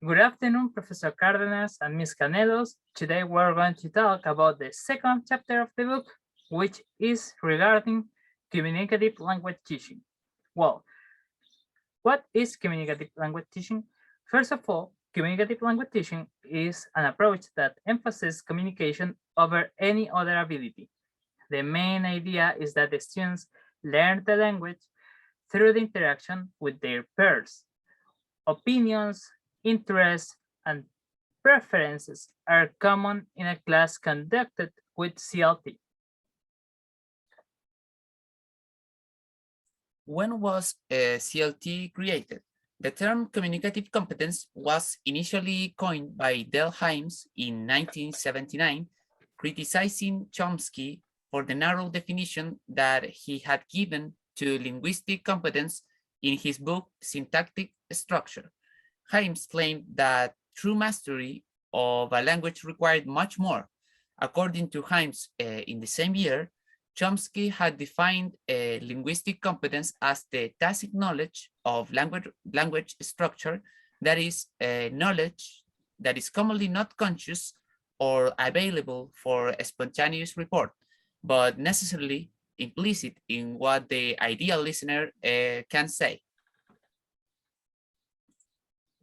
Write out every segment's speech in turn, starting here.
Good afternoon, Professor Cardenas and Ms. Canelos. Today we're going to talk about the second chapter of the book, which is regarding communicative language teaching. Well, what is communicative language teaching? First of all, communicative language teaching is an approach that emphasizes communication over any other ability. The main idea is that the students learn the language through the interaction with their peers. Opinions, interests, and preferences are common in a class conducted with CLT. When was CLT created? The term communicative competence was initially coined by Del Hymes in 1979, criticizing Chomsky for the narrow definition that he had given to linguistic competence in his book Syntactic Structure. Hymes claimed that true mastery of a language required much more. According to Hymes, in the same year, Chomsky had defined linguistic competence as the tacit knowledge of language structure, that is, knowledge that is commonly not conscious or available for spontaneous report, but necessarily implicit in what the ideal listener can say.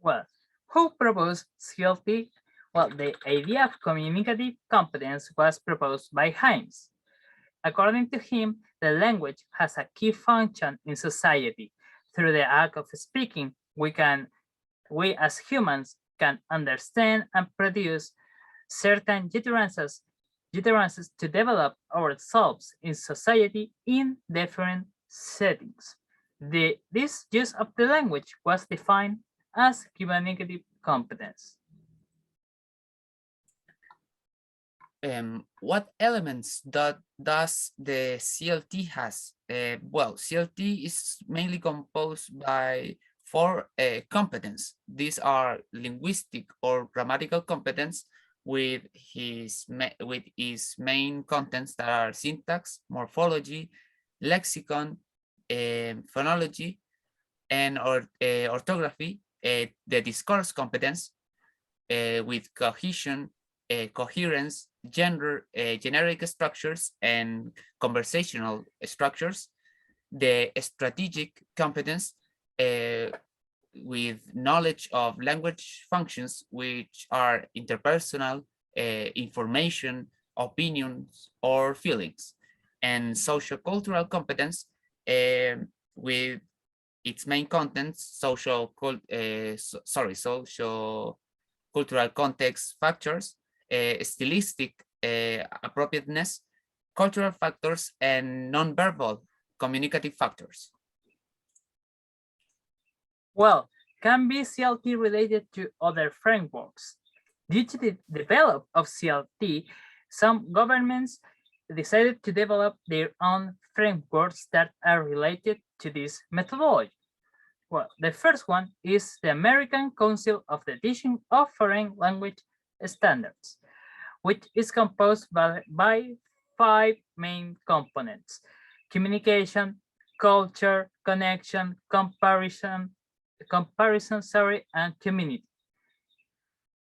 Well, who proposed CLT? Well, the idea of communicative competence was proposed by Hymes. According to him, the language has a key function in society. Through the act of speaking, we as humans can understand and produce certain utterances to develop ourselves in society in different settings. This use of the language was defined as communicative competence. What elements does the CLT has? Well, CLT is mainly composed by four competence. These are linguistic or grammatical competence with its main contents that are syntax, morphology, lexicon, phonology, and orthography. The discourse competence with cohesion, coherence, gender, generic structures, and conversational structures. The strategic competence with knowledge of language functions, which are interpersonal, information, opinions, or feelings. And social cultural competence with its main contents, social cultural context factors, stylistic appropriateness, cultural factors, and nonverbal communicative factors. Well, can be CLT related to other frameworks? Due to the development of CLT, some governments decided to develop their own frameworks that are related to this methodology. Well, the first one is the American Council of the Teaching of Foreign Language Standards, which is composed by five main components: communication, culture, connection, comparison, and community.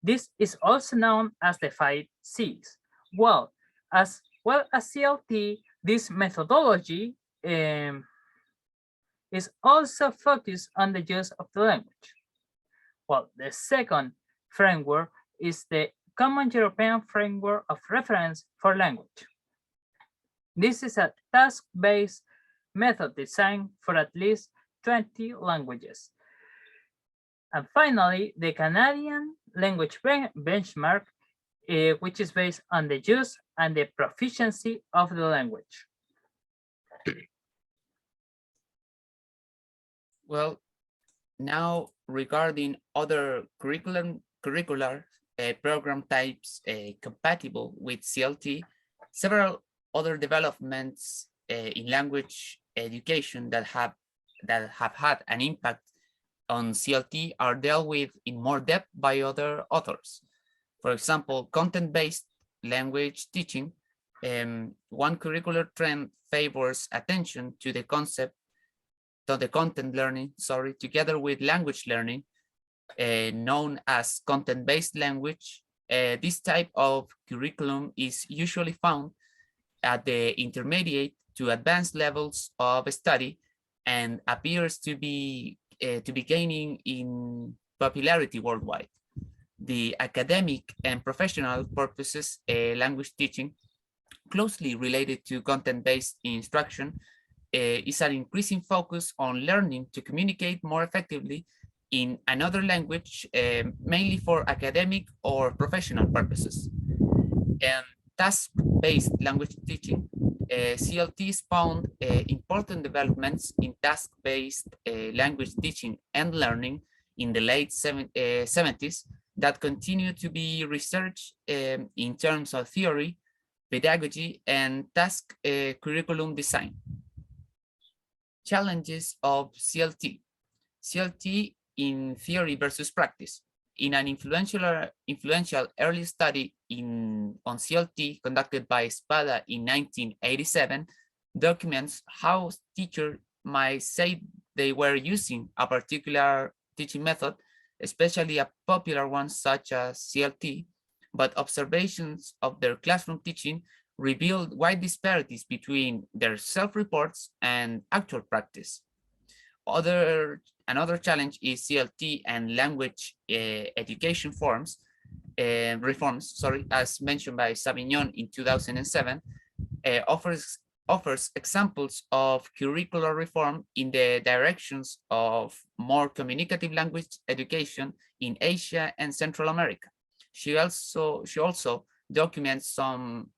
This is also known as the 5 Cs. Well as CLT, this methodology is also focused on the use of the language. Well, the second framework is the Common European Framework of Reference for Language. This is a task-based method designed for at least 20 languages. And finally, the Canadian Language Benchmark, which is based on the use and the proficiency of the language. Well, now regarding other curricular program types compatible with CLT, several other developments in language education that have had an impact on CLT are dealt with in more depth by other authors. For example, content-based language teaching, one curricular trend favors attention to the content learning, together with language learning, known as content-based language. This type of curriculum is usually found at the intermediate to advanced levels of study and appears to be gaining in popularity worldwide. The academic and professional purposes language teaching closely related to content-based instruction is an increasing focus on learning to communicate more effectively in another language, mainly for academic or professional purposes. And task-based language teaching, CLT spawned important developments in task-based language teaching and learning in the late 70s that continue to be researched in terms of theory, pedagogy, and task curriculum design. Challenges of CLT. CLT in theory versus practice. In an influential early study on CLT conducted by Spada in 1987, documents how teachers might say they were using a particular teaching method, especially a popular one such as CLT, but observations of their classroom teaching revealed wide disparities between their self-reports and actual practice. Another challenge is CLT and language education reforms, as mentioned by Savignon in 2007, offers examples of curricular reform in the directions of more communicative language education in Asia and Central America. She also documents some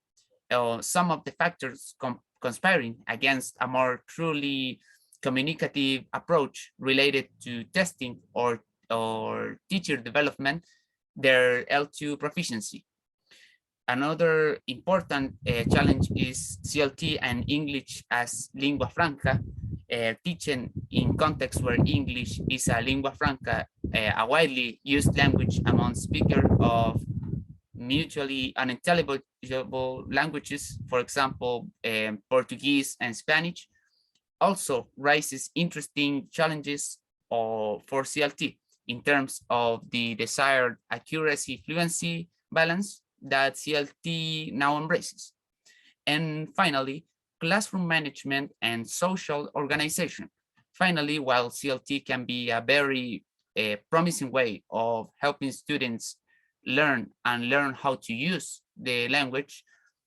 of the factors conspiring against a more truly communicative approach related to testing or teacher development, their L2 proficiency. Another important challenge is CLT and English as lingua franca, teaching in contexts where English is a lingua franca, a widely used language among speakers of mutually unintelligible languages, for example, Portuguese and Spanish, also raises interesting challenges for CLT in terms of the desired accuracy fluency balance that CLT now embraces. And finally, classroom management and social organization. Finally, while CLT can be a very promising way of helping students learn how to use the language,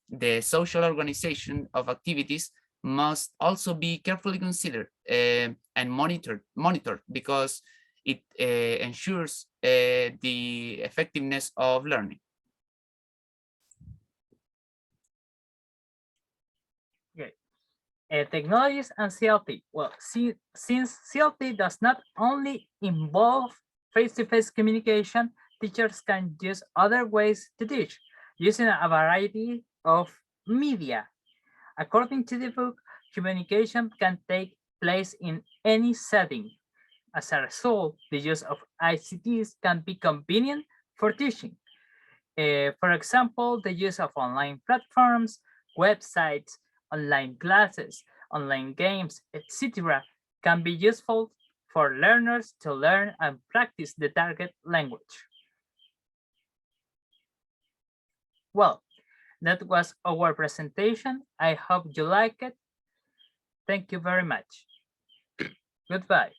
the social organization of activities must also be carefully considered and monitored because it ensures the effectiveness of learning. Okay. Technologies and CLT. Well, since CLT does not only involve face-to-face communication, teachers can use other ways to teach using a variety of media. According to the book, communication can take place in any setting. As a result, the use of ICTs can be convenient for teaching. For example, the use of online platforms, websites, online classes, online games, etc., can be useful for learners to learn and practice the target language. Well, that was our presentation. I hope you like it. Thank you very much. Goodbye.